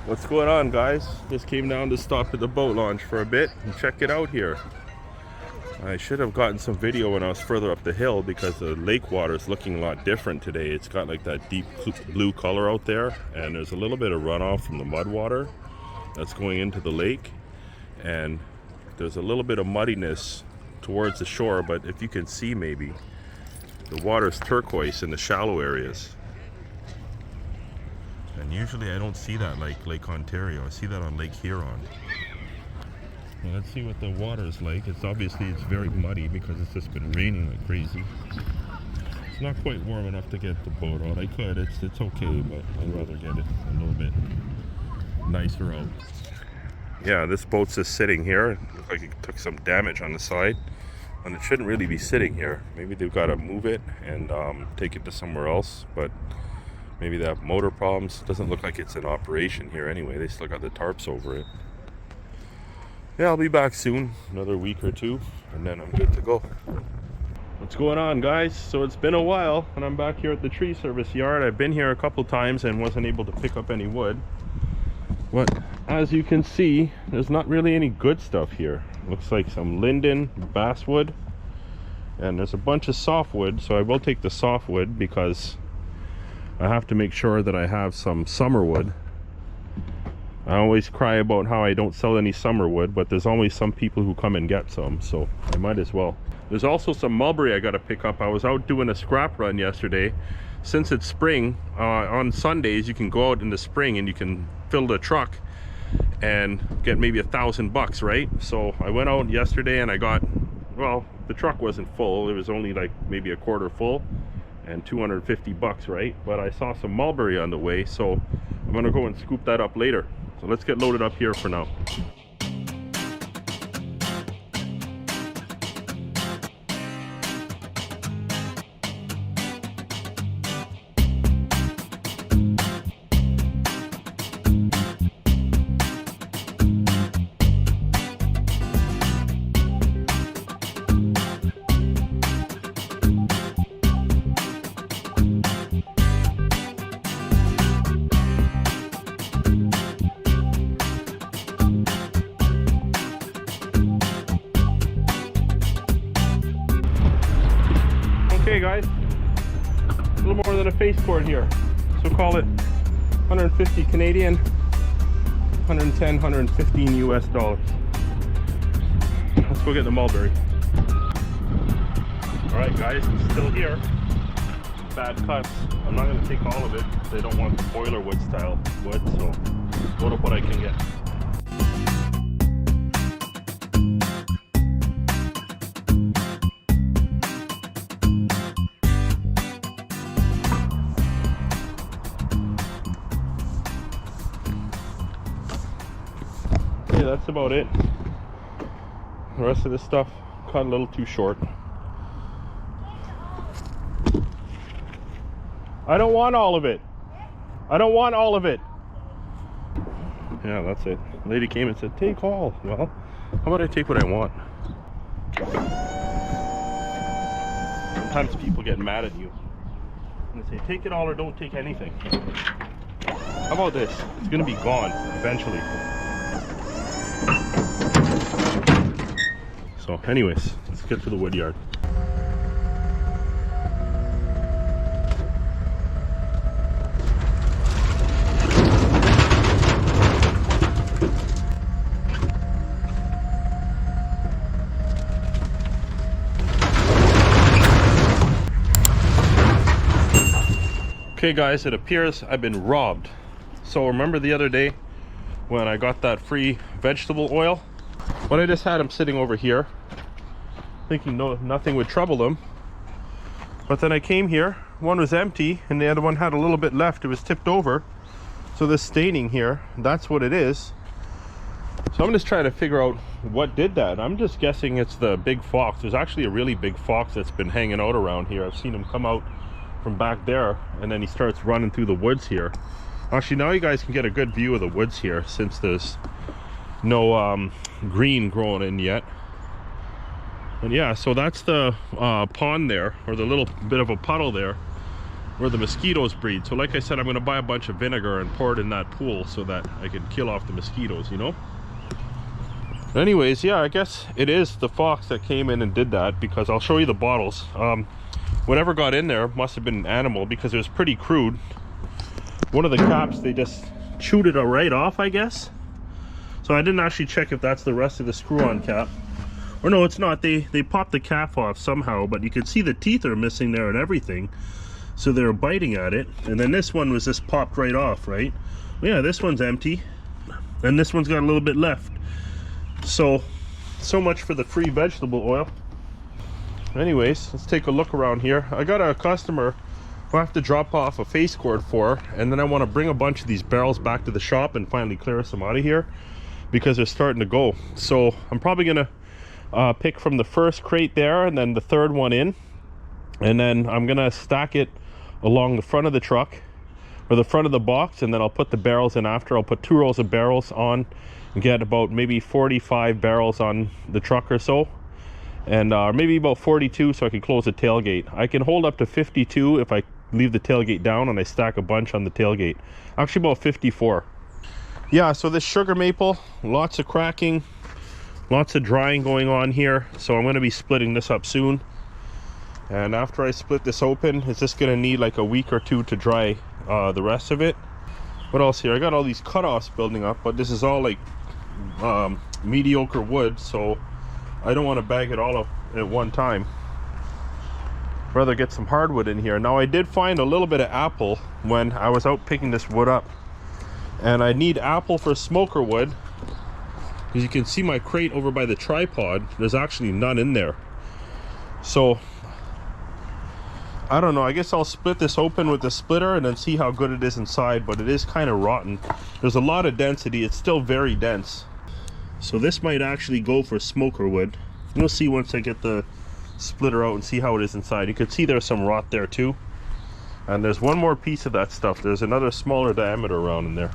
What's going on, guys? Just came down to stop at the boat launch for a bit and check it out here. I should have gotten some video when I was further up the hill because the lake water is looking a lot different today. It's got like that deep blue color out there, and there's a little bit of runoff from the mud water that's going into the lake, and there's a little bit of muddiness towards the shore, but if you can see, maybe the water's turquoise in the shallow areas. And usually I don't see that like Lake Ontario. I see that on Lake Huron. Well, let's see what the water is like. It's very muddy because it's just been raining like crazy. It's not quite warm enough to get the boat out. I could, it's okay, but I'd rather get it a little bit nicer out. Yeah, this boat's just sitting here. It looks like it took some damage on the side, and it shouldn't really be sitting here. Maybe they've got to move it and take it to somewhere else, but maybe they have motor problems. It doesn't look like it's in operation here anyway. They still got the tarps over it. Yeah, I'll be back soon, another week or two, and then I'm good to go. What's going on, guys? So it's been a while, and I'm back here at the tree service yard. I've been here a couple times and wasn't able to pick up any wood. But as you can see, there's not really any good stuff here. Looks like some linden, basswood, and there's a bunch of softwood, so I will take the softwood because I have to make sure that I have some summerwood. I always cry about how I don't sell any summerwood, but there's always some people who come and get some, so I might as well. There's also some mulberry I got to pick up. I was out doing a scrap run yesterday. Since it's spring, on Sundays you can go out in the spring and you can fill the truck and get maybe $1,000, right? So I went out yesterday and I got, well, the truck wasn't full. It was only like maybe a quarter full, and $250, right? But I saw some mulberry on the way, so I'm gonna go and scoop that up later. So let's get loaded up here for now. Okay guys, a little more than a face cord here, so call it 150 Canadian, 110, 115 US dollars. Let's go get the mulberry. Alright guys, it's still here. Bad cuts. I'm not going to take all of it. They don't want the boiler wood style wood, so load up what I can get. That's about it. The rest of this stuff cut a little too short. I don't want all of it. I don't want all of it. Yeah, that's it. The lady came and said, take all. Well, how about I take what I want? Sometimes people get mad at you and they say, take it all or don't take anything. How about this? It's gonna be gone eventually. So anyways, let's get to the woodyard. Okay guys, it appears I've been robbed. So remember the other day when I got that free vegetable oil? Well, I just had them sitting over here thinking nothing would trouble them, but then I came here, one was empty and the other one had a little bit left. It was tipped over, so this staining here, that's what it is. So I'm just trying to figure out what did that. I'm just guessing it's the big fox. There's actually a really big fox that's been hanging out around here. I've seen him come out from back there and then he starts running through the woods here. Actually, now you guys can get a good view of the woods here since there's no green growing in yet. And yeah, so that's the pond there, or the little bit of a puddle there. where the mosquitoes breed. So like I said, I'm going to buy a bunch of vinegar and pour it in that pool so that I can kill off the mosquitoes, you know. Anyways, yeah, I guess it is the fox that came in and did that, because I'll show you the bottles. Whatever got in there must have been an animal, because it was pretty crude. One of the caps, they just chewed it right off, I guess. So I didn't actually check if that's the rest of the screw-on cap. Or no, it's not. They popped the cap off somehow, but you can see the teeth are missing there and everything. So they're biting at it. And then this one was just popped right off, right? Yeah, this one's empty. And this one's got a little bit left. So much for the free vegetable oil. Anyways, let's take a look around here. I got a customer who I have to drop off a face cord for, and then I want to bring a bunch of these barrels back to the shop and finally clear some out of here, because they're starting to go. So I'm probably gonna pick from the first crate there and then the third one in, and then I'm gonna stack it along the front of the truck, or the front of the box, and then I'll put the barrels in after. I'll put 2 rows of barrels on and get about maybe 45 barrels on the truck or so, and maybe about 42 so I can close the tailgate. I can hold up to 52 if I leave the tailgate down and I stack a bunch on the tailgate. Actually about 54. Yeah, so this sugar maple, lots of cracking, lots of drying going on here, so I'm going to be splitting this up soon. And after I split this open, it's just going to need like a week or 2 to dry the rest of it. What else here? I got all these cutoffs building up, but this is all like mediocre wood, so I don't want to bag it all up at one time. Rather get some hardwood in here. Now I did find a little bit of apple when I was out picking this wood up, and I need apple for smoker wood. As you can see my crate over by the tripod, there's actually none in there. So I don't know, I guess I'll split this open with the splitter and then see how good it is inside, but it is kind of rotten. There's a lot of density, it's still very dense. So this might actually go for smoker wood. You'll see once I get the splitter out and see how it is inside. You can see there's some rot there too. And there's one more piece of that stuff. There's another smaller diameter around in there.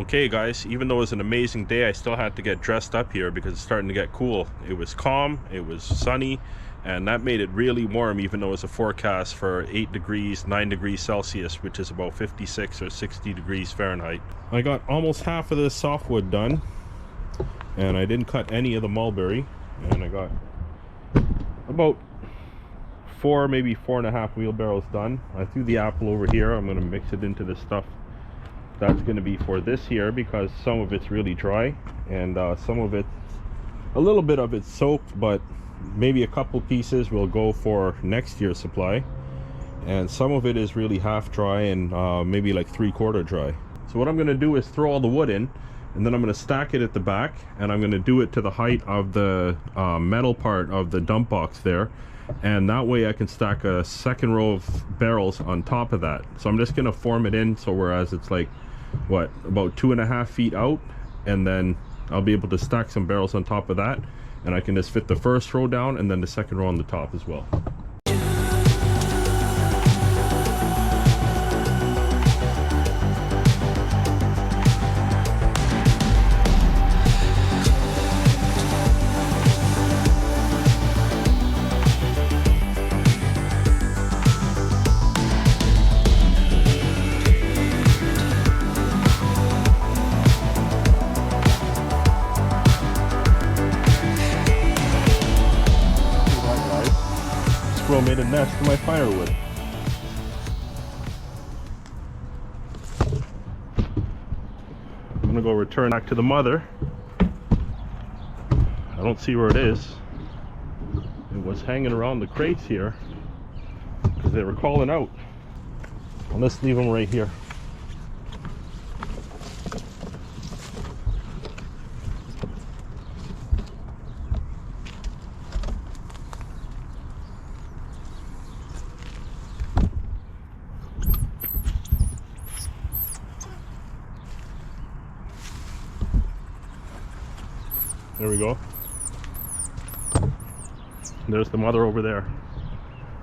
Okay guys, even though it was an amazing day, I still had to get dressed up here because it's starting to get cool. It was calm, it was sunny, and that made it really warm, even though it was a forecast for 8 degrees, 9 degrees Celsius, which is about 56 or 60 degrees Fahrenheit. I got almost half of this softwood done, and I didn't cut any of the mulberry, and I got about 4, maybe 4.5 wheelbarrows done. I threw the apple over here. I'm going to mix it into the stuff that's going to be for this year, because some of it's really dry and some of it, a little bit of it's soaked, but maybe a couple pieces will go for next year's supply, and some of it is really half dry and maybe like 3/4 dry. So what I'm going to do is throw all the wood in, and then I'm going to stack it at the back, and I'm going to do it to the height of the metal part of the dump box there, and that way I can stack a second row of barrels on top of that. So I'm just going to form it in, so whereas it's like what, about 2.5 feet out, and then I'll be able to stack some barrels on top of that, and I can just fit the first row down and then the second row on the top as well. Squirrel made a nest in my firewood. I'm gonna go return back to the mother. I don't see where it is. It was hanging around the crates here because they were calling out. I'll just leave them right here. There we go. There's the mother over there,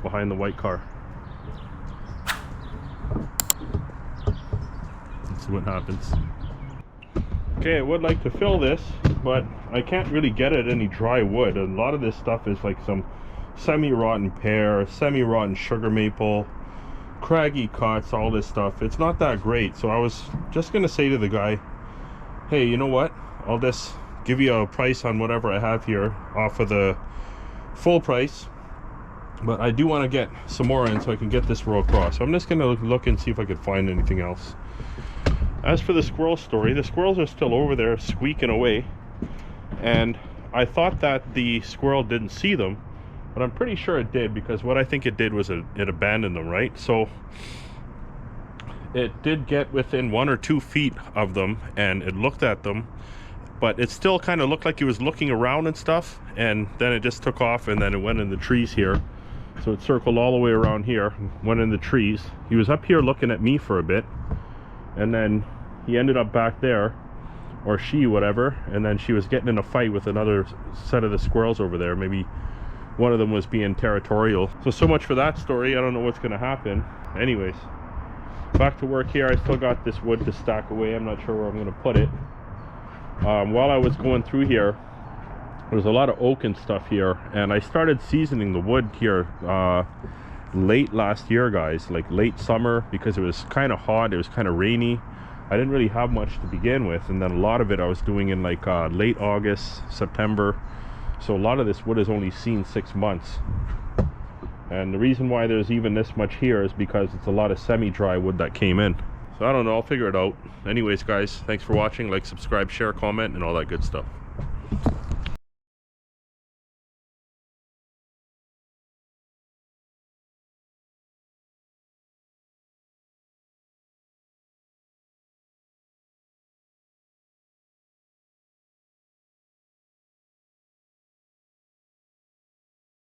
behind the white car. Let's see what happens. Okay, I would like to fill this, but I can't really get at any dry wood. A lot of this stuff is like some semi-rotten pear, semi-rotten sugar maple, craggy cuts, all this stuff. It's not that great, so I was just gonna say to the guy, hey, you know what? I'll just give you a price on whatever I have here off of the full price, but I do want to get some more in so I can get this row across. So I'm just gonna look and see if I could find anything else. As for the squirrel story, the squirrels are still over there squeaking away, and I thought that the squirrel didn't see them, but I'm pretty sure it did, because what I think it did was it abandoned them, right? So it did get within 1 or 2 feet of them, and it looked at them, but it still kind of looked like he was looking around and stuff, and then it just took off, and then it went in the trees here. So it circled all the way around here, went in the trees. He was up here looking at me for a bit, and then he ended up back there, or she, whatever, and then she was getting in a fight with another set of the squirrels over there. Maybe one of them was being territorial. So much for that story. I don't know what's going to happen. Anyways, back to work here. I still got this wood to stack away. I'm not sure where I'm going to put it. While I was going through here, there's a lot of oak and stuff here, and I started seasoning the wood here late last year, guys, like late summer, because it was kind of hot, it was kind of rainy. I didn't really have much to begin with, and then a lot of it I was doing in like late August, September. So a lot of this wood has only seen 6 months, and the reason why there's even this much here is because it's a lot of semi-dry wood that came in. So I don't know, I'll figure it out. Anyways guys, thanks for watching. Like, subscribe, share, comment, and all that good stuff.